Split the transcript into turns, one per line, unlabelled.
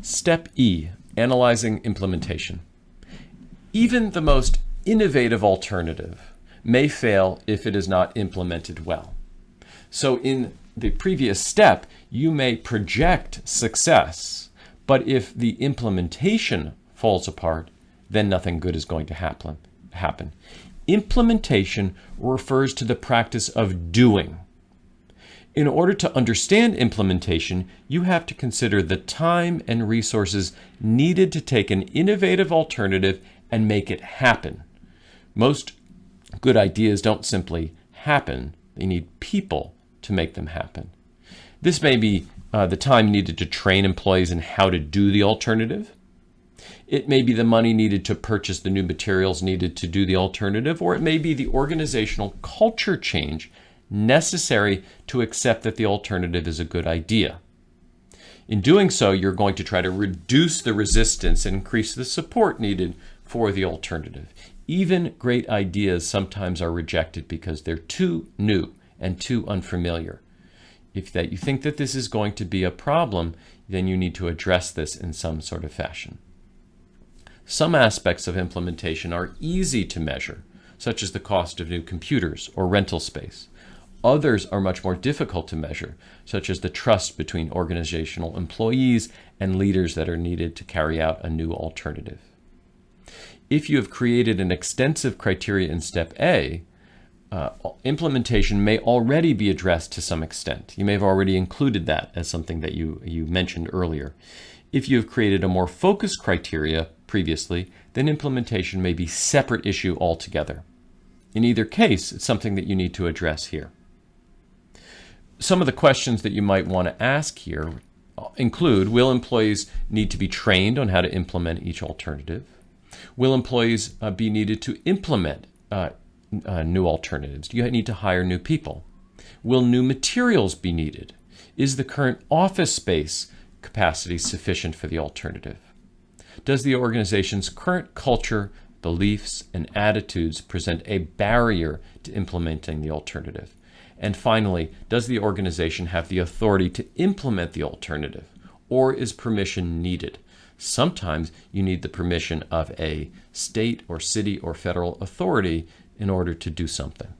Step E, analyzing implementation. Even the most innovative alternative may fail if it is not implemented well. So in the previous step, you may project success, but if the implementation falls apart, then nothing good is going to happen. Implementation refers to the practice of doing. In order to understand implementation, you have to consider the time and resources needed to take an innovative alternative and make it happen. Most good ideas don't simply happen. They need people to make them happen. This may be the time needed to train employees in how to do the alternative. It may be the money needed to purchase the new materials needed to do the alternative, or it may be the organizational culture change necessary to accept that the alternative is a good idea. In doing so, you're going to try to reduce the resistance and increase the support needed for the alternative. Even great ideas sometimes are rejected because they're too new and too unfamiliar. If you think that this is going to be a problem, then you need to address this in some sort of fashion. Some aspects of implementation are easy to measure, such as the cost of new computers or rental space. Others are much more difficult to measure, such as the trust between organizational employees and leaders that are needed to carry out a new alternative. If you have created an extensive criteria in Step A, implementation may already be addressed to some extent. You may have already included that as something that you mentioned earlier. If you have created a more focused criteria previously, then implementation may be a separate issue altogether. In either case, it's something that you need to address here. Some of the questions that you might want to ask here include, will employees need to be trained on how to implement each alternative? Will employees be needed to implement new alternatives? Do you need to hire new people? Will new materials be needed? Is the current office space capacity sufficient for the alternative? Does the organization's current culture, beliefs, and attitudes present a barrier to implementing the alternative? And finally, does the organization have the authority to implement the alternative, or is permission needed? Sometimes you need the permission of a state or city or federal authority in order to do something.